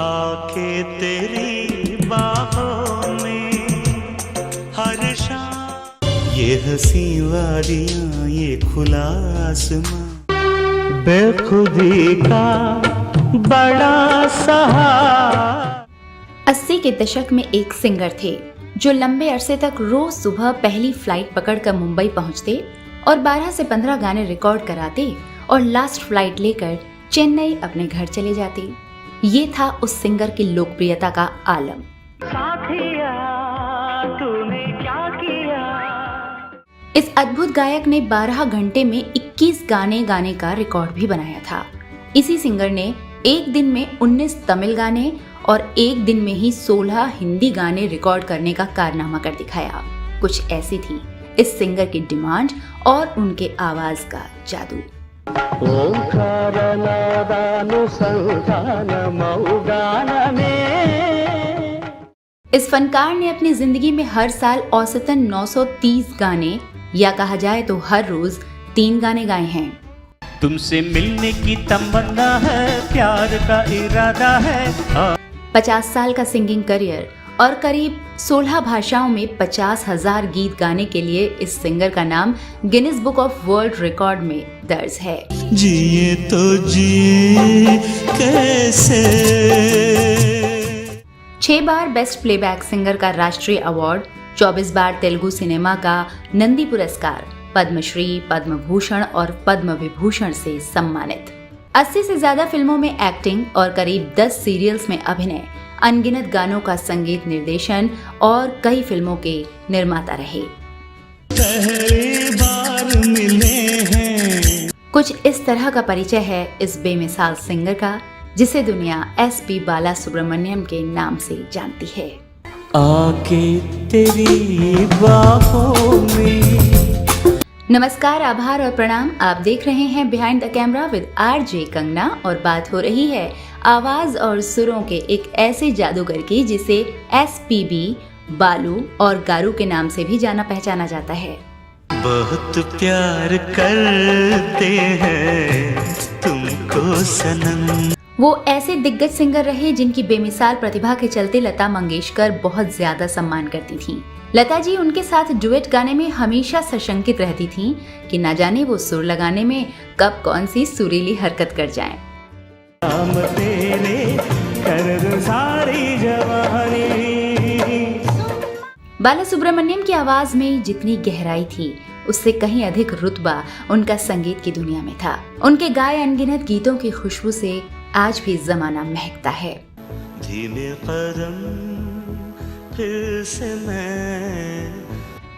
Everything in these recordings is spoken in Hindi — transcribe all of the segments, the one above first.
आके तेरी बाहों में हर शाम, ये हंसी वादियाँ ये खुला आसमां, बेखुदी का बड़ा सहारा। 80 के दशक में एक सिंगर थे जो लंबे अरसे तक रोज सुबह पहली फ्लाइट पकड़कर मुंबई पहुंचते और 12 से 15 गाने रिकॉर्ड कराते और लास्ट फ्लाइट लेकर चेन्नई अपने घर चले जाते। ये था उस सिंगर की लोकप्रियता का आलम। साथिया तूने क्या किया। इस अद्भुत गायक ने 12 घंटे में 21 गाने गाने का रिकॉर्ड भी बनाया था। इसी सिंगर ने एक दिन में 19 तमिल गाने और एक दिन में ही 16 हिंदी गाने रिकॉर्ड करने का कारनामा कर दिखाया। कुछ ऐसी थी इस सिंगर की डिमांड और उनके आवाज का जादू। इस फनकार ने अपनी जिंदगी में हर साल औसतन 930 गाने या कहा जाए तो हर रोज 3 गाने गाए हैं। तुमसे मिलने की तमन्ना है, प्यार का इरादा है। 50 साल का सिंगिंग करियर और करीब 16 भाषाओं में 50,000 गीत गाने के लिए इस सिंगर का नाम Guinness book of world record में दर्ज है। जिए तो जिए कैसे। 6 बार बेस्ट प्लेबैक सिंगर का राष्ट्रीय अवार्ड, 24 बार तेलुगु सिनेमा का नंदी पुरस्कार, पद्मश्री, पद्म भूषण और पद्म विभूषण से सम्मानित। 80 से ज्यादा फिल्मों में एक्टिंग और करीब 10 सीरियल्स में अभिनय, अनगिनत गानों का संगीत निर्देशन और कई फिल्मों के निर्माता रहे। पहली बार मिले हैं। कुछ इस तरह का परिचय है इस बेमिसाल सिंगर का, जिसे दुनिया SP बाला सुब्रमण्यम के नाम से जानती है। आके तेरी बाहों में। नमस्कार, आभार और प्रणाम। आप देख रहे हैं behind the camera with RJ Kangana और बात हो रही है आवाज और सुरों के एक ऐसे जादूगर की जिसे SPB, बालू और गारू के नाम से भी जाना पहचाना जाता है। बहुत प्यार करते हैं तुमको सनम। वो ऐसे दिग्गज सिंगर रहे जिनकी बेमिसाल प्रतिभा के चलते लता मंगेशकर बहुत ज्यादा सम्मान करती थीं। लता जी उनके साथ डुएट गाने में हमेशा सशंकित रहती थीं कि न जाने वो सुर लगाने में कब कौन सी सुरीली हरकत कर जाएं। हम तेरे कर दो सारी जवानी। बाला सुब्रमण्यम की आवाज में जितनी गहराई थी उससे कहीं अधिक रुतबा उनका संगीत की दुनिया में था। उनके गाए अनगिनत गीतों की खुशबू से आज भी जमाना महकता है। धीमे कदम फिर से मैं।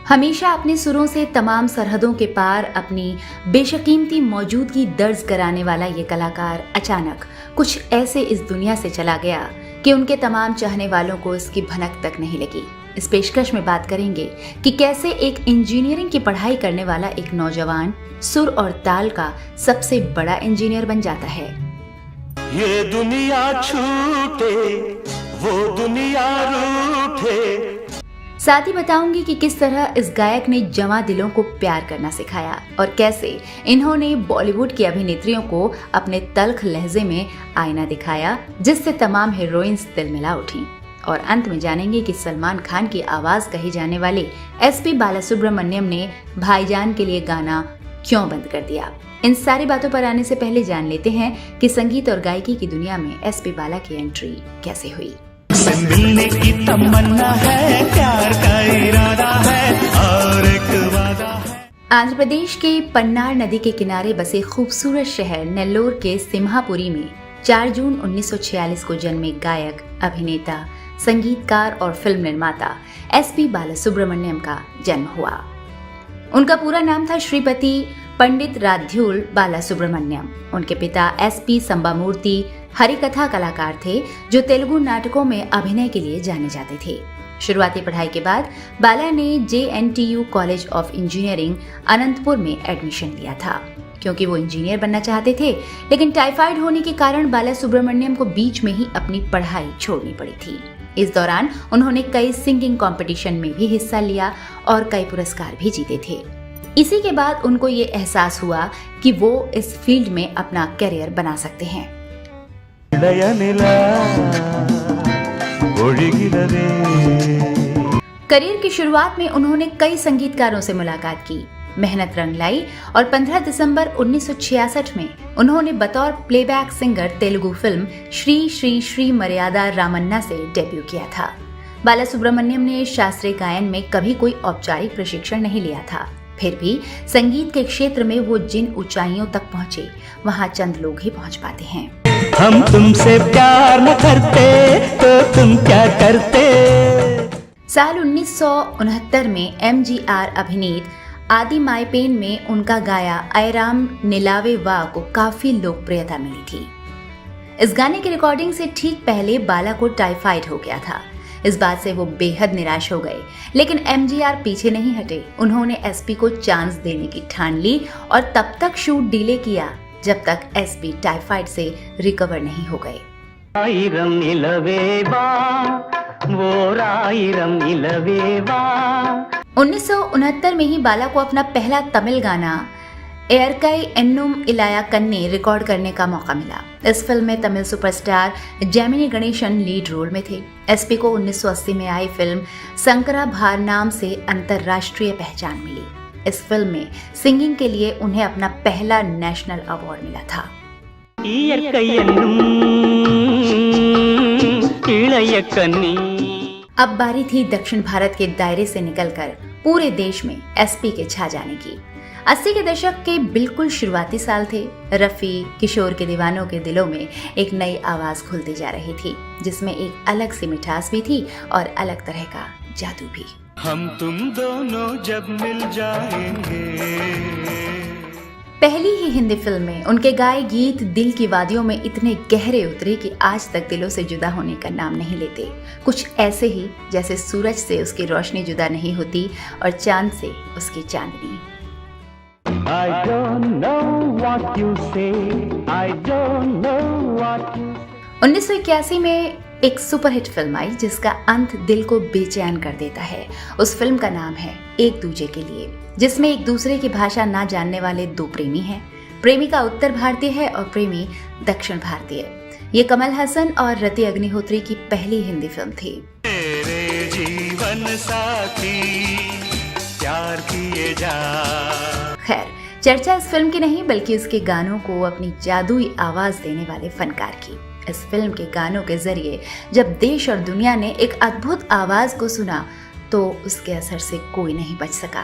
हमेशा अपने सुरों से तमाम सरहदों के पार अपनी बेशकीमती मौजूदगी दर्ज कराने वाला ये कलाकार अचानक कुछ ऐसे इस दुनिया से चला गया कि उनके तमाम चाहने वालों को इसकी भनक तक नहीं लगी। इस पेशकश में बात करेंगे कि कैसे एक इंजीनियरिंग की पढ़ाई करने वाला एक नौजवान सुर और ताल का सबसे बड़ा इंजीनियर बन जाता है। ये दुनिया छूटे वो दुनिया रूठे। साथ ही बताऊंगी कि किस तरह इस गायक ने जवां दिलों को प्यार करना सिखाया और कैसे इन्होंने बॉलीवुड की अभिनेत्रियों को अपने तल्ख लहजे में आईना दिखाया जिससे तमाम हीरोइंस दिल मिला उठी। और अंत में जानेंगे कि सलमान खान की आवाज कही जाने वाले SP बाला सुब्रमण्यम ने भाईजान के लिए गाना क्यों बंद कर दिया। इन सारी बातों पर आने से पहले जान लेते हैं कि संगीत और गायकी की दुनिया में SP बाला की एंट्री कैसे हुई। मिलने की तमन्ना है, प्यार का इरादा है और एक वादा है। आंध्र प्रदेश के पन्नार नदी के किनारे बसे खूबसूरत शहर नेल्लोर के सिम्हापुरी में 4 जून 1946 को जन्मे गायक, अभिनेता, संगीतकार और फिल्म निर्माता SP बाला सुब्रमण्यम का जन्म हुआ। उनका पूरा नाम था श्रीपति पंडित राध्युल बाला सुब्रमण्यम। उनके पिता SP संबामूर्ति हरिकथा कलाकार थे जो तेलुगु नाटकों में अभिनय के लिए जाने जाते थे। शुरुआती पढ़ाई के बाद बाला ने JNTU college of engineering Anantapur में एडमिशन लिया था क्योंकि वो इंजीनियर बनना चाहते थे, लेकिन टाइफाइड होने के कारण बाला सुब्रमण्यम को बीच में ही अपनी पढ़ाई छोड़नी पड़ी थी। इस दौरान उन्होंने कई सिंगिंग कंपटीशन में भी हिस्सा लिया और कई पुरस्कार भी जीते थे। इसी के बाद उनको ये एहसास हुआ कि वो इस फील्ड में अपना करियर बना सकते हैं। ಇಲ್ಲವೇ. करियर की शुरुआत में उन्होंने कई संगीतकारों से मुलाकात की. मेहनत रंग लाई और 15 दिसंबर 1966 में उन्होंने बतौर playback singer Telugu film Shri Shri Shri मर्यादा रामन्ना से डेब्यू किया था. बालासुब्रमण्यम ने शास्त्रीय गायन में कभी कोई औपचारिक प्रशिक्षण नहीं लिया था. फिर भी संगीत के क्षेत्र में वो जिन ऊंचाइयों तक पहुंचे वहां चंद लोग ही पहुंच पाते हैं. हम तुमसे प्यार न करते तो तुम क्या करते. साल 1969 में MGR अभिनीत आदि मायपेन में उनका गाया ऐराम निलावे वा को काफी लोकप्रियता मिली थी. इस गाने की रिकॉर्डिंग से ठीक पहले बाला को टाइफाइड हो गया था. इस बात से वो बेहद निराश हो गए, लेकिन MGR पीछे नहीं हटे. उन्होंने SP को चांस देने की ठान ली और तब तक शूट डिले किया जब तक SP टाइफाइड से रिकवर नहीं हो गए. ஆயிரம் நிலவேவா ஓர் ஆயிரம் நிலவேவா. 1969 में ही बाला को अपना पहला तमिल गाना एयरकाई एन्नुम इलाया कन्ने रिकॉर्ड करने का मौका मिला. इस फिल्म में Tamil superstar Gemini Ganesan lead role में थे. SP को 1980 में आई फिल्म संकरा भारनाम से अंतर्राष्ट्रीय पहचान मिली. इस फिल्म में सिंगिंग के लिए उन्हें अपना पहला नेशनल अवार्ड मिला था. இயற்கை என்னும் இளைய கன்னி. अब बारी थी दक्षिण भारत के दायरे से निकलकर पूरे देश में SP के छा जाने की. 80 के दशक के बिल्कुल शुरुआती साल थे. रफी, किशोर के दीवानों के दिलों में एक नई आवाज खुलती जा रही थी, जिसमें एक अलग सी मिठास भी थी और अलग तरह का जादू भी. हम तुम दोनों जब मिल जाएंगे. पहली ही हिंदी फिल्म में उनके गाए गीत दिल की वादियों में इतने गहरे उतरे कि आज तक दिलों से जुदा होने का नाम नहीं लेते. कुछ ऐसे ही जैसे सूरज से उसकी रोशनी जुदा नहीं होती और चांद से उसकी चांदनी. I don't know what you say. I don't know what you say. 1981 में एक सुपरहिट फिल्म आई जिसका अंत दिल को बेचैन कर देता है. उस फिल्म का नाम है एक दूजे के लिए, जिसमें एक दूसरे की भाषा ना जानने वाले दो प्रेमी हैं. प्रेमिका उत्तर भारतीय है और प्रेमी दक्षिण भारतीय. ये कमल हसन और रति अग्निहोत्री की पहली हिंदी फिल्म थी. तेरे जीवन साथी प्यार किए जा. खैर, चर्चा इस फिल्म की नहीं बल्कि उसके गानों को अपनी जादुई आवाज देने वाले फनकार की. इस फिल्म के गानों के जरिए जब देश और दुनिया ने एक अद्भुत आवाज को सुना तो उसके असर से कोई नहीं बच सका.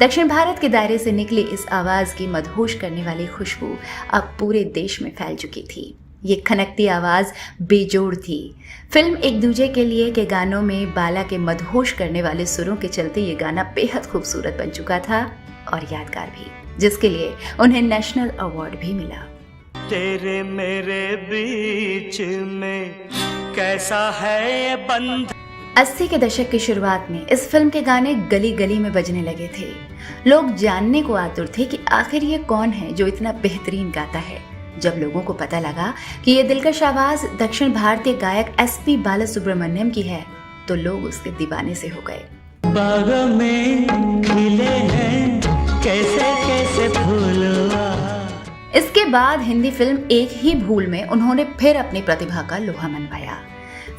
दक्षिण भारत के दायरे से निकली इस आवाज की मदहोश करने वाली खुशबू अब पूरे देश में फैल चुकी थी. ये खनकती आवाज बेजोड़ थी. फिल्म एक दूजे के लिए के गानों में बाला के मदहोश करने वाले सुरों के चलते ये गाना बेहद खूबसूरत बन चुका था और यादगार भी, जिसके लिए उन्हें नेशनल अवार्ड भी मिला. तेरे मेरे बीच में कैसा है ये बंध. 80 के दशक की शुरुआत में इस फिल्म के गाने गली गली में बजने लगे थे. लोग जानने को आतुर थे कि आखिर ये कौन है जो इतना बेहतरीन गाता है. जब लोगों को पता लगा कि ये दिलकश आवाज दक्षिण भारतीय गायक SP बालासुब्रमण्यम की है तो लोग उसके दीवाने से हो गए. बाग में खिले हैं कैसे कैसे फूलवा. इसके बाद हिंदी फिल्म एक ही भूल में उन्होंने फिर अपनी प्रतिभा का लोहा मनवाया.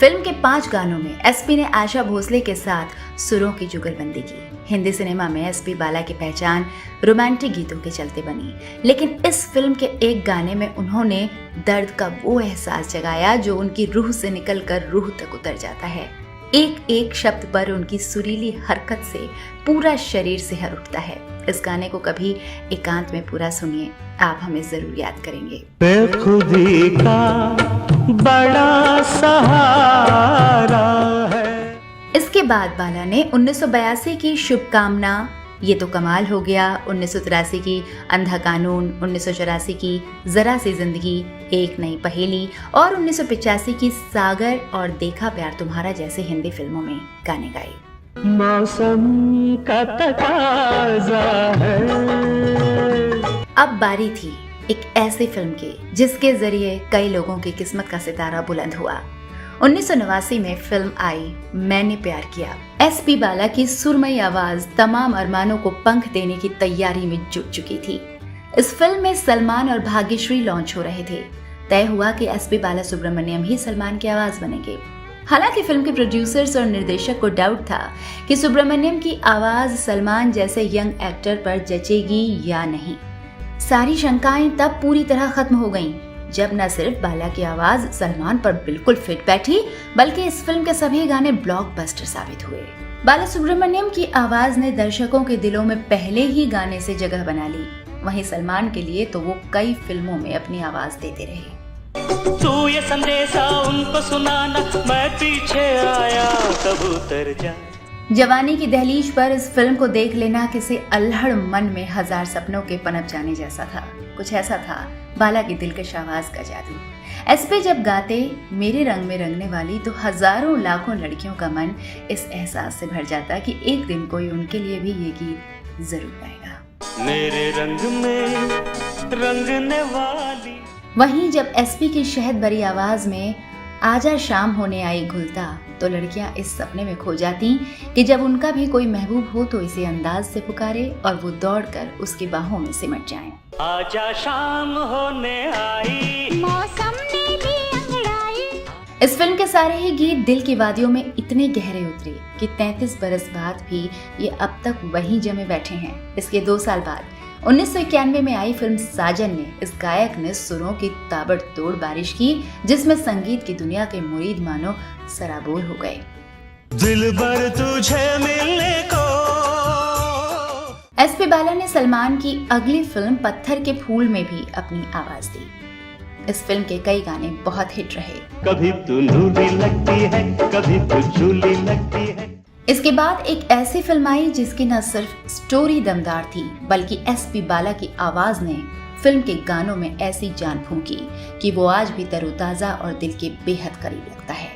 फिल्म के 5 गानों में SP ने आशा भोसले के साथ सुरों की जुगलबंदी की. हिंदी सिनेमा में SP बाला की पहचान रोमांटिक गीतों के चलते बनी, लेकिन इस फिल्म के एक गाने में उन्होंने दर्द का वो एहसास जगाया जो उनकी रूह से निकलकर रूह तक उतर जाता है. एक एक शब्द पर उनकी सुरीली हरकत से पूरा शरीर सिहर उठता है. इस गाने को कभी एकांत में पूरा सुनिए, आप हमें जरूर याद करेंगे. बेखुदी का बड़ा सहारा है. इसके बाद बाला ने 1982 की शुभकामना, ये तो कमाल हो गया, 1983 की अंधा कानून, 1984 की जरा सी जिंदगी, एक नई पहेली और 1985 की सागर और देखा प्यार तुम्हारा जैसे हिंदी फिल्मों में गाने गाए. मौसम का तकाजा है. अब बारी थी एक ऐसी फिल्म की जिसके जरिए कई लोगों की किस्मत का सितारा बुलंद हुआ. 1989 में फिल्म आई मैंने प्यार किया. SP बाला की सुरमई आवाज तमाम अरमानों को पंख देने की तैयारी में जुट चुकी थी. इस फिल्म में सलमान और भाग्यश्री लॉन्च हो रहे थे. तय हुआ कि SP बालासुब्रमण्यम ही सलमान की आवाज बनेंगे. हालांकि फिल्म के प्रोड्यूसर्स और निर्देशक को डाउट था कि सुब्रमण्यम की आवाज सलमान जैसे यंग एक्टर पर जचेगी या नहीं। सारी शंकाएं तब पूरी तरह खत्म हो गईं, जब न सिर्फ बाला की आवाज सलमान पर बिल्कुल फिट बैठी, बल्कि इस फिल्म के सभी गाने ब्लॉकबस्टर साबित हुए। बाला सुब्रमण्यम की आवाज ने दर्शकों के दिलों में पहले ही गाने से जगह बना ली। वहीं सलमान के लिए तो वो कई फिल्मों में अपनी आवाज देते रहे। तू ये संदेशा उनको सुनाना, मैं पीछे आया कबूतर जा। जवानी की दहलीज पर इस फिल्म को देख लेना किसी अल्हड़ मन में हजार सपनों के पनप जाने जैसा था। कुछ ऐसा था बाला की दिलकश आवाज का जादू। एसपी जब गाते मेरे रंग में रंगने वाली, तो हजारों लाखों लड़कियों का मन इस एहसास से भर जाता कि एक दिन कोई उनके लिए भी ये गीत जरूर गाएगा। मेरे रंग में रंगने वाली। वहीं जब एसपी की शहद भरी आवाज में आजा शाम होने आई घुलता, तो लड़कियां इस सपने में खो जाती कि जब उनका भी कोई महबूब हो तो इसे अंदाज से पुकारे और वो दौड़कर उसकी बाहों में सिमट जाएं। आजा शाम होने आई, मौसम ने भी अंगड़ाई। इस फिल्म के सारे ही गीत दिल की वादियों में इतने गहरे उतरे कि 33 बरस बाद भी ये अब तक वहीं जमे बैठे हैं। इसके 2 साल बाद 1991 में आई फिल्म साजन में इस गायक ने सुरों की ताबड़तोड़ बारिश की, जिसमें संगीत की दुनिया के मुरीद मानो सराबोर हो गए। दिल भर तुझे मिलने को। एसपी बाला ने सलमान की अगली फिल्म पत्थर के फूल में भी अपनी आवाज दी। इस फिल्म के कई गाने बहुत हिट रहे। कभी तू नूरी लगती है, कभी तू झूली लगती है। इसके बाद एक ऐसी फिल्म आई जिसकी न सिर्फ स्टोरी दमदार थी, बल्कि एसपी बाला की आवाज ने फिल्म के गानों में ऐसी जान फूंकी कि वो आज भी तरोताजा और दिल के बेहद करीब लगता है।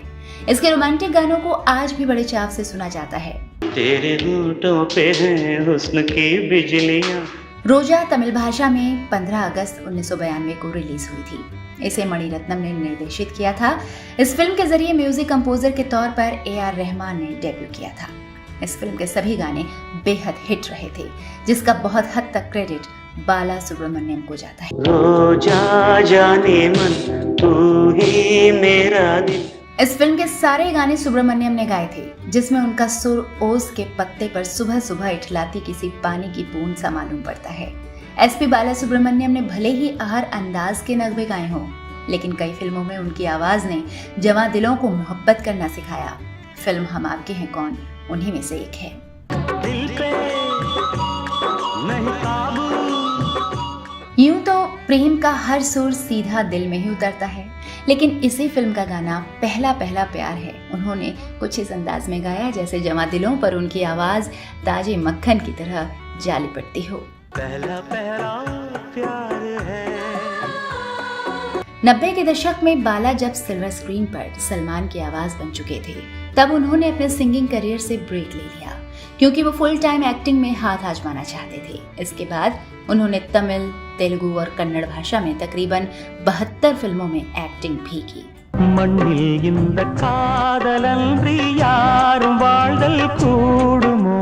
इसके रोमांटिक गानों को आज भी बड़े चाव से सुना जाता है। तेरे होठों पे हैं हुस्न की बिजलियां। रोजा तमिल भाषा में 15 अगस्त 1992 को रिलीज हुई थी। इसे मणिरत्नम ने निर्देशित किया था। इस फिल्म के जरिए म्यूजिक कंपोजर के तौर पर AR रहमान ने डेब्यू किया था। इस फिल्म के सभी गाने बेहद हिट रहे थे, जिसका बहुत हद तक क्रेडिट बाला सुब्रमण्यम को जाता है। रोजा जाने मन तू ही मेरा दिल। इस फिल्म के सारे गाने सुब्रमण्यम ने गाए थे, जिसमें उनका सुर ओस के पत्ते पर सुबह सुबह इठलाती किसी पानी की बूंद सा मालूम पड़ता है। एसपी बाला सुब्रमण्यम ने भले ही हर अंदाज के नगमे गाए हों, लेकिन कई फिल्मों में उनकी आवाज ने जवां दिलों को मोहब्बत करना सिखाया। फिल्म हम आपके हैं कौन उन्हीं में से एक है। दिल पे नहीं काबू। यूं तो प्रेम का हर सुर सीधा दिल में ही उतरता है, लेकिन इसी फिल्म का गाना पहला पहला प्यार है उन्होंने कुछ इस अंदाज में गाया जैसे जवां दिलों पर उनकी आवाज ताजे मक्खन की तरह जा लिपटती हो। पहला पहला प्यार है। 90 के दशक में बाला जब सिल्वर स्क्रीन पर सलमान की आवाज बन चुके थे, तब उन्होंने अपने सिंगिंग करियर से ब्रेक ले लिया, क्योंकि वो फुल टाइम एक्टिंग में हाथ आजमाना चाहते थे। इसके बाद उन्होंने तमिल, तेलुगु और कन्नड़ भाषा में तकरीबन 72 फिल्मों में एक्टिंग भी की। மண்ணில் இந்த காதலன்றி யாரும் வாழ்தல் கூடுமோ।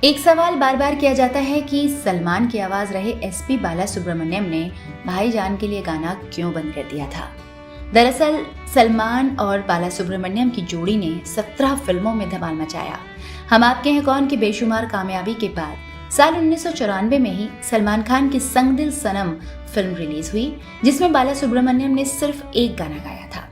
एक सवाल बार बार किया जाता है कि सलमान की आवाज रहे एसपी बाला सुब्रमण्यम ने भाईजान के लिए गाना क्यों बंद कर दिया था। दरअसल सलमान और बाला सुब्रमण्यम की जोड़ी ने 17 फिल्मों में धमाल मचाया। हम आपके हैं कौन की बेशुमार कामयाबी के बाद साल 1994 में ही सलमान खान की संग दिल सनम फिल्म रिलीज हुई, जिसमें बाला सुब्रमण्यम ने सिर्फ एक गाना गाया था।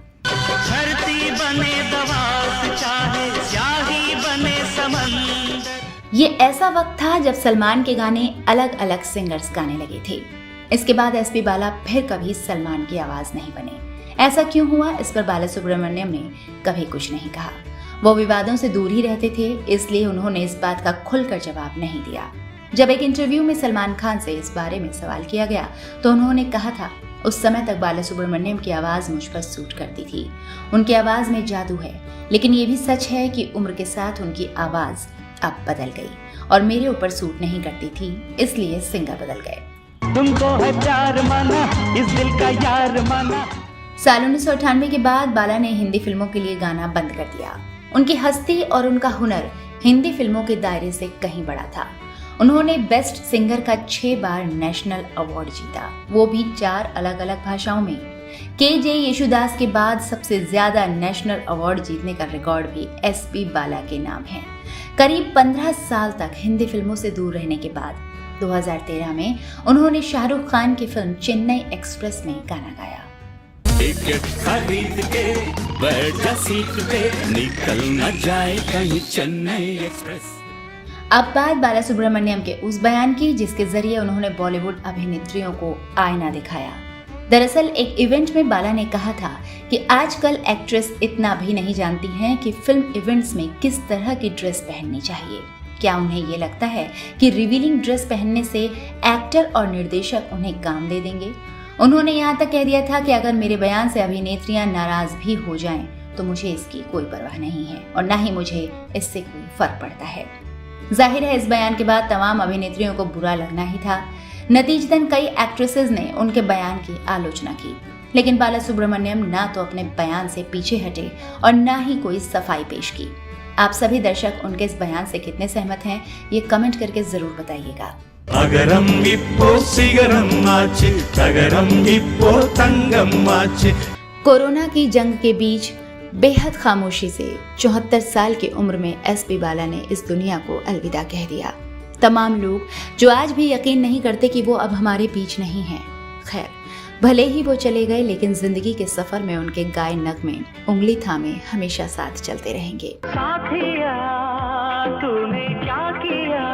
धरती बने दवात चाहे स्याही बने समंदर। ये ऐसा वक्त था जब सलमान के गाने अलग अलग सिंगर्स गाने लगे थे। इसके बाद एसपी बाला फिर कभी सलमान की आवाज नहीं बने। ऐसा क्यों हुआ, इस पर बाला सुब्रमण्यम ने कभी कुछ नहीं कहा। वो विवादों से दूर ही रहते थे, इसलिए उन्होंने इस बात का खुलकर जवाब नहीं दिया। जब एक इंटरव्यू में सलमान खान से इस बारे में सवाल किया गया तो उन्होंने कहा था, उस समय तक बाला सुब्रमण्यम की आवाज मुझ पर सूट करती थी। उनकी आवाज में जादू है, लेकिन ये भी सच है कि उम्र के साथ उनकी आवाज अब बदल गई और मेरे ऊपर सूट नहीं करती थी, इसलिए सिंगर बदल गए। तुमको है प्यार माना, इस दिल का यार माना। साल 1998 के बाद बाला ने हिंदी फिल्मों के लिए गाना बंद कर दिया। उनकी हस्ती और उनका हुनर हिंदी फिल्मों के दायरे से कहीं बड़ा था। उन्होंने बेस्ट सिंगर का 6 बार नेशनल अवार्ड जीता, वो भी 4 अलग अलग भाषाओं में। KJ येशुदास के बाद सबसे ज्यादा नेशनल अवार्ड जीतने का रिकॉर्ड भी SP बाला के नाम है। करीब 15 साल तक हिंदी फिल्मों से दूर रहने के बाद 2013 में उन्होंने शाहरुख खान की फिल्म चेन्नई एक्सप्रेस में गाना गाया। टिकट खरीद के बैठ जा सीट पे, निकल न जाए कहीं चेन्नई एक्सप्रेस। अब बात बाला सुब्रमण्यम के उस बयान की जिसके जरिए उन्होंने बॉलीवुड अभिनेत्रियों को आईना दिखाया। दरअसल एक इवेंट में बाला ने कहा था कि आजकल एक्ट्रेस इतना भी नहीं जानती हैं कि फिल्म इवेंट्स में किस तरह की ड्रेस पहननी चाहिए। क्या उन्हें ये लगता है कि रिवीलिंग ड्रेस पहनने से एक्टर और निर्देशक उन्हें काम दे देंगे? उन्होंने यहाँ तक कह दिया था कि अगर मेरे बयान से अभिनेत्रियां नाराज भी हो जाएं, तो मुझे इसकी कोई परवाह नहीं है और न ही मुझे इससे कोई फर्क पड़ता है। जाहिर है इस बयान के बाद तमाम अभिनेत्रियों को बुरा लगना ही था। नतीजतन कई एक्ट्रेसेस ने उनके बयान की आलोचना की, लेकिन बाला सुब्रमण्यम ना तो अपने बयान से पीछे हटे और ना ही कोई सफाई पेश की। आप सभी दर्शक उनके इस बयान से कितने सहमत हैं, ये कमेंट करके जरूर बताइएगा। अगरम इप्पो सिगरम आचे, तगरम इप्पो तंगम आचे। कोरोना की जंग के बीच बेहद खामोशी से 74 साल की उम्र में SP बाला ने इस दुनिया को अलविदा कह दिया। तमाम लोग जो आज भी यकीन नहीं करते कि वो अब हमारे बीच नहीं हैं। खैर, भले ही वो चले गए, लेकिन जिंदगी के सफर में उनके गाए नगमे उंगली थामे हमेशा साथ चलते रहेंगे। साथिया तूने क्या किया।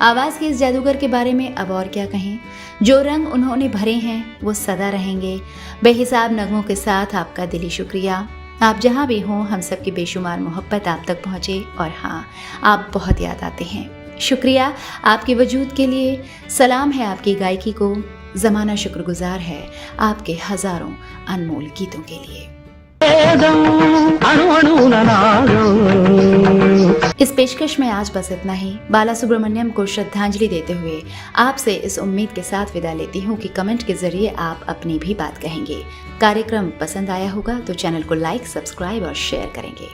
आवाज के इस जादूगर के बारे में अब और क्या कहें। जो रंग उन्होंने भरे हैं वो सदा रहेंगे। बेहिसाब नगमों के साथ आपका दिली शुक्रिया। आप जहाँ भी हों, हम सबकी बेशुमार मोहब्बत आप तक पहुँचे और हाँ, आप बहुत याद आते हैं। शुक्रिया आपके वजूद के लिए। सलाम है आपकी गायकी को। ज़माना शुक्रगुजार है आपके हजारों अनमोल गीतों के लिए। इस पेशकश में आज बस इतना ही। बाला सुब्रमण्यम को श्रद्धांजलि देते हुए आपसे इस उम्मीद के साथ विदा लेती हूँ कि कमेंट के जरिए आप अपनी भी बात कहेंगे। कार्यक्रम पसंद आया होगा तो चैनल को लाइक, सब्सक्राइब और शेयर करेंगे।